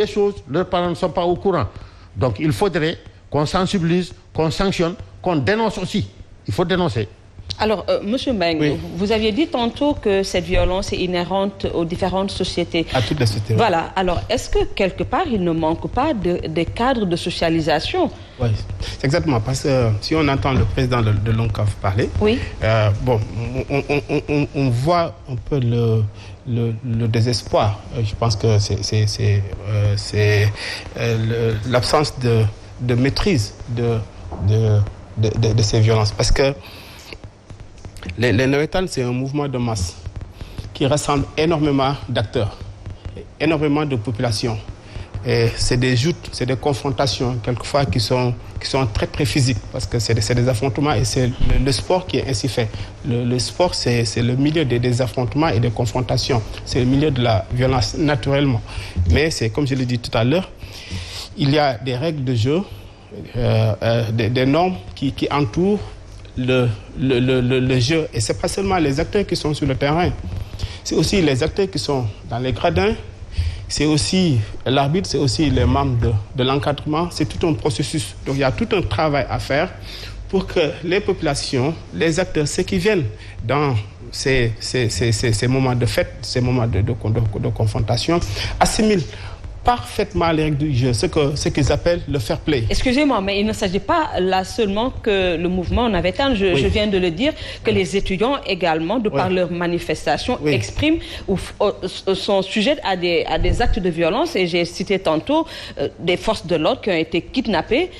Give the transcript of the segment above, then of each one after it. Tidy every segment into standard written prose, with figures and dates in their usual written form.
les choses, leurs parents ne sont pas au courant. Donc il faudrait qu'on sensibilise, qu'on sanctionne, qu'on dénonce aussi. Il faut dénoncer. Alors, Monsieur Meng, oui. Vous aviez dit tantôt que cette violence est inhérente aux différentes sociétés. À toutes les sociétés. Voilà. Alors, est-ce que quelque part, il ne manque pas des cadres de socialisation? Oui, c'est exactement. Parce que si on entend le président de l'ONCAV parler, oui. On voit un peu le désespoir. Je pense que c'est l'absence de maîtrise de ces violences. Parce que les Navétanes, c'est un mouvement de masse qui rassemble énormément d'acteurs, énormément de populations. Et c'est des joutes, c'est des confrontations, quelquefois qui sont très très physiques, parce que c'est des affrontements et c'est le sport qui est ainsi fait. Le sport, c'est le milieu des affrontements et des confrontations. C'est le milieu de la violence, naturellement. Mais c'est comme je l'ai dit tout à l'heure, il y a des règles de jeu, des normes qui entourent le jeu. Et ce n'est pas seulement les acteurs qui sont sur le terrain, c'est aussi les acteurs qui sont dans les gradins, c'est aussi l'arbitre, c'est aussi les membres de l'encadrement, c'est tout un processus. Donc il y a tout un travail à faire pour que les populations, les acteurs, ceux qui viennent dans ces moments de fête, ces moments de confrontation, assimilent parfaitement les règles du jeu, ce qu'ils appellent le fair play. Excusez-moi, mais il ne s'agit pas là seulement que le mouvement Navétane, je viens de le dire, que les étudiants également, de par leurs manifestations, expriment ou sont sujets à des actes de violence. Et j'ai cité tantôt des forces de l'ordre qui ont été kidnappées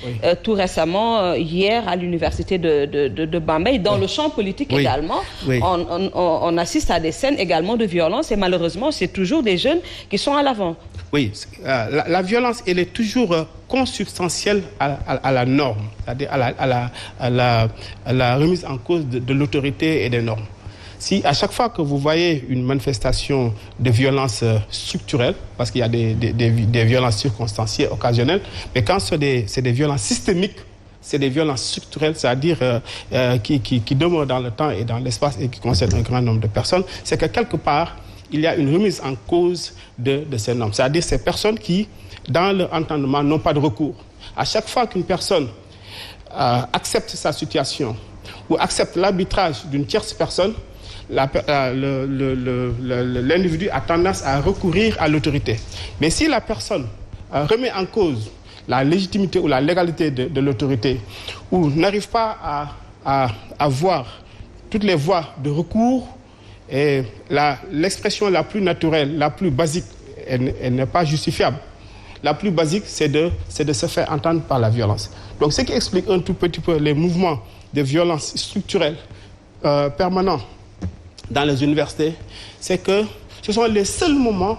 tout récemment, hier, à l'université de Bambey. Dans le champ politique également, on assiste à des scènes également de violence et malheureusement, c'est toujours des jeunes qui sont à l'avant. Oui, la violence, elle est toujours consubstantielle à la norme, c'est-à-dire à la remise en cause de l'autorité et des normes. Si à chaque fois que vous voyez une manifestation de violence structurelle, parce qu'il y a des violences circonstanciées, occasionnelles, mais quand c'est des violences systémiques, c'est des violences structurelles, c'est-à-dire qui demeurent dans le temps et dans l'espace et qui concernent un grand nombre de personnes, c'est que quelque part, il y a une remise en cause de ces normes. C'est-à-dire ces personnes qui, dans leur entendement, n'ont pas de recours. À chaque fois qu'une personne accepte sa situation ou accepte l'arbitrage d'une tierce personne, l'individu a tendance à recourir à l'autorité. Mais si la personne remet en cause la légitimité ou la légalité de l'autorité ou n'arrive pas à avoir toutes les voies de recours, et l'expression la plus naturelle, la plus basique, elle n'est pas justifiable. La plus basique, c'est de se faire entendre par la violence. Donc, ce qui explique un tout petit peu les mouvements de violence structurelle permanents dans les universités, c'est que ce sont les seuls moments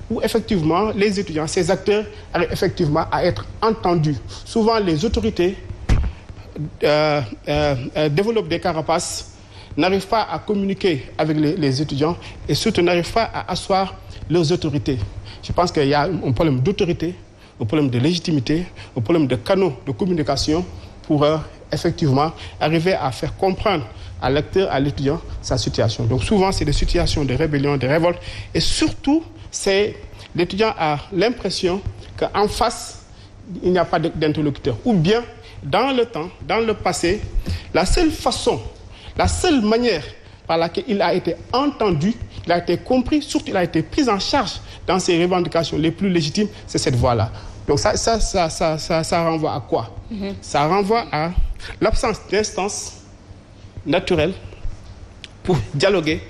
où, effectivement, les étudiants, ces acteurs, arrivent effectivement à être entendus. Souvent, les autorités développent des carapaces, n'arrivent pas à communiquer avec les étudiants et surtout n'arrivent pas à asseoir leurs autorités. Je pense qu'il y a un problème d'autorité, un problème de légitimité, un problème de canaux de communication pour effectivement arriver à faire comprendre à l'acteur, à l'étudiant, sa situation. Donc souvent, c'est des situations de rébellion, de révolte et surtout, l'étudiant a l'impression qu'en face, il n'y a pas d'interlocuteur. Ou bien, dans le temps, dans le passé, la seule manière par laquelle il a été entendu, il a été compris, surtout il a été pris en charge dans ses revendications les plus légitimes, c'est cette voie-là. Donc ça renvoie à quoi? Ça renvoie à l'absence d'instance naturelle pour dialoguer,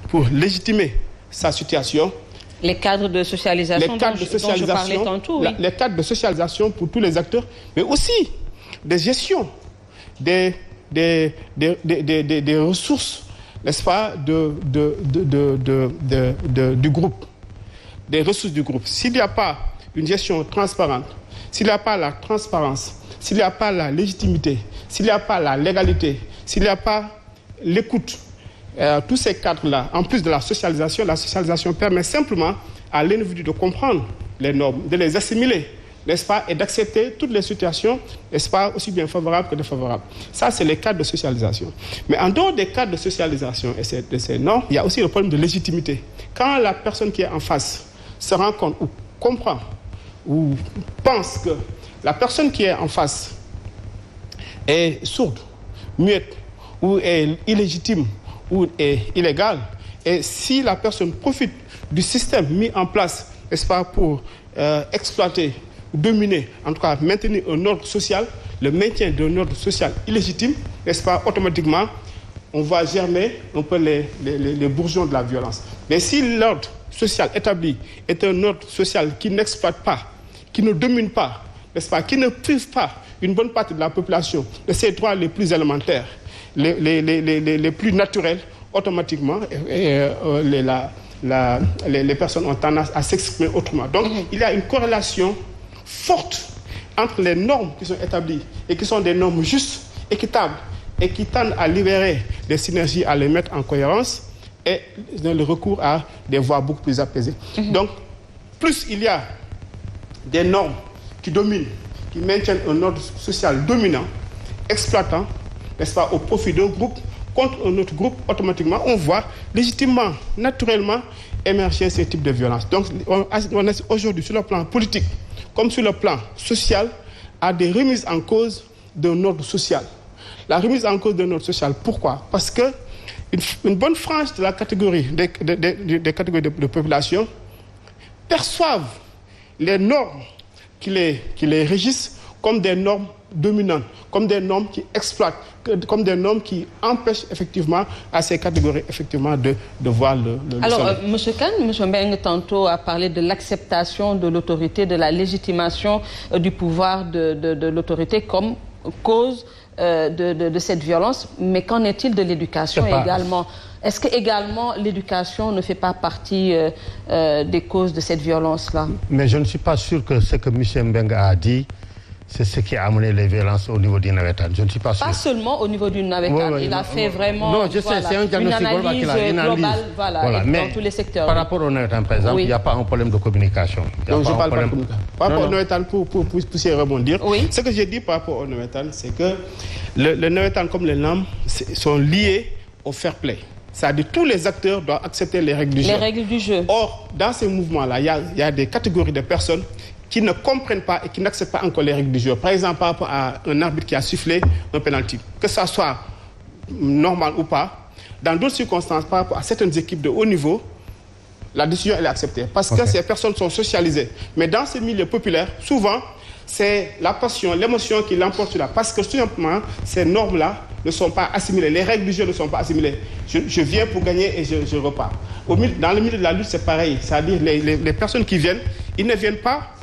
pour légitimer sa situation. Les cadres de socialisation dont je parlais tantôt. Les cadres de socialisation pour tous les acteurs, mais aussi des gestions, des ressources, n'est-ce pas, du groupe, des ressources du groupe. S'il n'y a pas une gestion transparente, s'il n'y a pas la transparence, s'il n'y a pas la légitimité, s'il n'y a pas la légalité, s'il n'y a pas l'écoute, tous ces cadres-là, en plus de la socialisation permet simplement à l'individu de comprendre les normes, de les assimiler, n'est-ce pas, et d'accepter toutes les situations, n'est-ce pas, aussi bien favorables que défavorables. Ça, c'est les cadres de socialisation. Mais en dehors des cadres de socialisation et de ces normes, il y a aussi le problème de légitimité. Quand la personne qui est en face se rend compte ou comprend ou pense que la personne qui est en face est sourde, muette, ou est illégitime, ou est illégale, et si la personne profite du système mis en place, n'est-ce pas, pour exploiter, dominer, en tout cas maintenir un ordre social, le maintien d'un ordre social illégitime, n'est-ce pas, automatiquement, on va germer un peu les bourgeons de la violence. Mais si l'ordre social établi est un ordre social qui n'exploite pas, qui ne domine pas, n'est-ce pas, qui ne prive pas une bonne partie de la population de ses droits les plus élémentaires, les plus naturels, automatiquement, les personnes ont tendance à s'exprimer autrement. Donc, il y a une corrélation forte entre les normes qui sont établies et qui sont des normes justes, équitables, et qui tendent à libérer des synergies, à les mettre en cohérence, et le recours à des voies beaucoup plus apaisées. Donc, plus il y a des normes qui dominent, qui maintiennent un ordre social dominant, exploitant, n'est-ce pas, au profit d'un groupe contre un autre groupe, automatiquement, on voit légitimement, naturellement, émerger ce type de violence. Donc, on est aujourd'hui, sur le plan politique, comme sur le plan social, à des remises en cause d'un ordre social. La remise en cause d'un ordre social, pourquoi? Parce que une bonne frange de la catégorie, des catégories de population perçoivent les normes qui les régissent comme des normes dominantes, comme des normes qui exploitent, comme des normes qui empêchent effectivement à ces catégories effectivement de voir le Alors, M. Kane, M. Mbengue tantôt a parlé de l'acceptation de l'autorité, de la légitimation du pouvoir de l'autorité comme cause de cette violence, mais qu'en est-il de l'éducation également? Est-ce que également l'éducation ne fait pas partie des causes de cette violence-là? Mais je ne suis pas sûr que ce que M. Mbengue a dit, c'est ce qui a amené les violences au niveau du Navétane. Je ne suis pas sûr. Pas seulement au niveau du Navétane. Il a fait vraiment non, je sais, c'est un diagnostic global, voilà, mais dans tous les secteurs. Par rapport au Navétane, par exemple, il n'y a pas un problème de communication. Donc, je parle pas de communication. Par rapport au Navétane, pour rebondir, ce que j'ai dit par rapport au Navétane, c'est que le Navétane, comme les NAM, sont liés au fair play. C'est-à-dire que tous les acteurs doivent accepter les règles du jeu. Les règles du jeu. Or, dans ces mouvements-là, il y a des catégories de personnes qui ne comprennent pas et qui n'acceptent pas encore les règles du jeu. Par exemple, par rapport à un arbitre qui a sifflé un penalty, que ça soit normal ou pas, dans d'autres circonstances, par rapport à certaines équipes de haut niveau, la décision elle est acceptée. Parce que ces personnes sont socialisées. Mais dans ces milieux populaires, souvent, c'est la passion, l'émotion qui l'emporte sur là. Parce que tout simplement, ces normes-là ne sont pas assimilées. Les règles du jeu ne sont pas assimilées. Je viens pour gagner et je repars. Dans le milieu de la lutte, c'est pareil. C'est-à-dire les personnes qui viennent, ils ne viennent pas